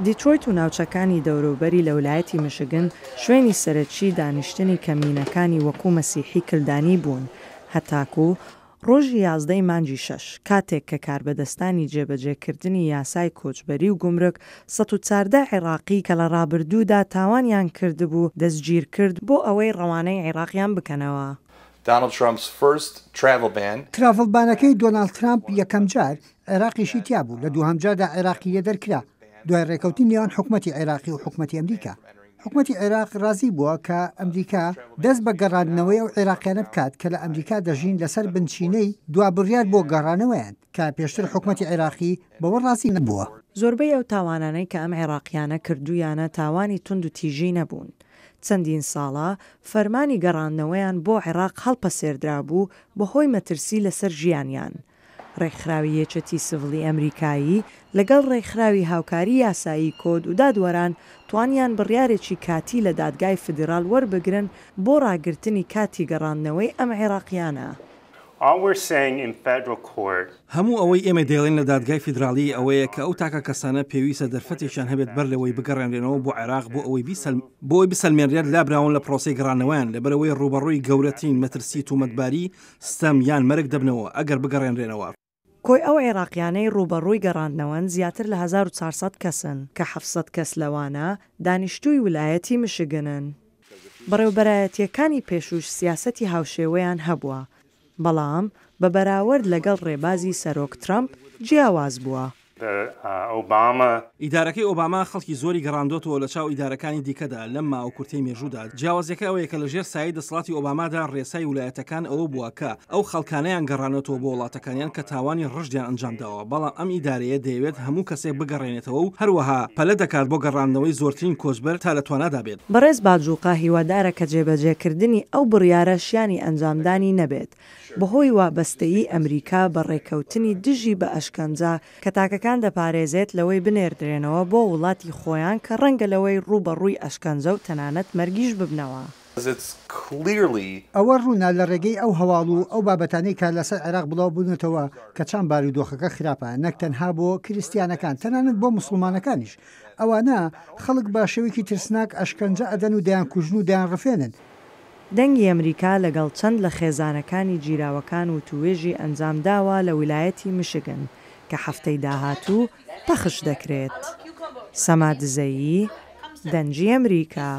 دیترۆیت و ناوچەکانی دەوروبەری لە ویلایەتی میشیگن شوێنی سەرەکی دانیشتنی کەمینەکانی وەکوو مەسیحی کلدانی بوون هەتاکو ڕۆژی 11 مانگی 6 کاتێک کە کاربەدەستانی جێبەجێکردنی یاسای کۆچبەری و گومرک 114 عێراقی کە لە ڕابردوودا تاوانیان کردبوو دەستگیر کرد بۆ ئەوەی ڕەوانەی عێراقیان بکەنەوە. تراڤڵبانەکەی دۆناڵد ترامپ یەکەم جار عێراقیشی تیا بوو لە دووهەم جاردا عێراقی لێدەرکرا دوای ڕێکەوتی نێوان حکومەتی عێراقی و حکومەتی ئەمریکا. حکومەتی عێراق رازی بووە کە ئەمریکا دەست بە گەڕاندنەوەی ئەو عێراقیانە بکات کە لە ئەمریکا دەژین لەسەر بنچینەی دوابڕیار بۆ گەڕانەوەیان کە پێشتر حکومەتی عێراقی بەوە رازی نەبووە. زۆربەی ئەو تاوانانەی کە ئەم عێراقیانە کردویانە تاوانی تند و تیژی نەبوون. چەندین ساڵە فەرمانی گەڕاندنەوەیان بۆ عێراق هەڵپەسێردرا بوو بەهۆی مەترسی لەسەر ژیانیان. ڕێکخراوی یەکێتی سڤڵی ئەمریکایی لەگەڵ ڕێکخراوی هاوکاری یاسایی کۆد و دادوەران توانیان بڕیارێکی کاتی لە دادگای فدرال وەربگرن بۆ ڕاگررتنی کاتی گەڕاندنەوەی ئەم عێراقیانە. هەموو ئەوەی ئێمە دەڵێن لە دادگای فیدراالی ئەوەیە کە ئەو تاکە کەسانە پێویستە دەرفەتێکیان هەبێت بەر لەوەی بگەڕێنرێنەوە بۆ عێراق بۆ ئەوەی بسەلمێنرێت لابراون لە پرۆسی گەڕانەوەیان لەبەرەوەی ڕوبەڕووی گەورەترین مەترسی تومەتباری ستەم یان مەرگ دەبنەوە ئەگەر بگەڕێنرێنەوە. کۆی ئەو عێراقیانەی ڕوبەڕووی گەڕاندنەوەن زیاتر لە 1400 کەسن کە 700 کەس لەوانە دانیشتووی ویلایەتی میشیگنن. بەڕێوەبەرایەتیەکانی پێشوش سیاسەتی هاوشێوەیان هەبووە، بەڵام بە بەراورد لەگەڵ ڕێبازی سەرۆک ترامپ جیاواز بووە. ئیدارەکەی ئۆباما خەڵکی زۆری گەڕاندۆتەوە لە چاو ئیدارەکانی دیکەدا لەم ماوە کورتەی مێژوودا. جیاوازیەکە ئەوەیە کە لەژێر سایەی دەسەڵاتی ئۆبامادا ڕێسای ویلایەتەکان ئەوە بووە کە ئەو خەڵکانەیان گەڕانێتەوە بۆ وڵاتەکانیان کە تاوانی ڕژدیان ئەنجامداوە، بەڵام ئەم ئیدارەیە دەیەوێت هەموو کەسێک بگەڕێنێتەوە و هەروەها پەلە دەکات بۆ گەڕاندنەوەی زۆرترین کۆچبەر تا لە توانادا بێت. بەڕێز باجووقا هیوادارە کە جێبەجێکردنی ئەو بڕیارە شیانی ئەنجامدانی نەبێت بەهۆی وابەستەیی ئەمریکا بە ڕێکەوتنی دژی بە ئەشکەنجا کە تاکەکان دەپارێزێت لەوەی بنێردرێنەوە بۆ وڵاتی خۆیان کە ڕەنگە لەوەی ڕوبەڕووی ئەشکەنجە و تەنانەت مەرگیش ببنەوە. ئەوە ڕوونا لە ڕێگەی ئەو هەواڵ و ئەو بابەتانەی کە لەسەر عێراق بڵاو بوونێتەوە کە چەند بارودۆخەکە خراپە نەک تەنها بۆ کریستیانەکان تەنانەت بۆ مسلمانەکانیش. ئەوانە خەڵک بە شێوەیەکی ترسناک ئەشکەنجە ئەدەن و دەیان کوژن و دەیان ڕفێنن. دەنگی ئەمریکا لەگەڵ چەند لە خێزانەکانی جیراوەکان و توێژی ئەنجامداوە لە ویلایەتی میشیگن کە هەفتەی داهاتوو پەخش دەکرێت. سەمادزەیی، دەنگی ئەمریکا.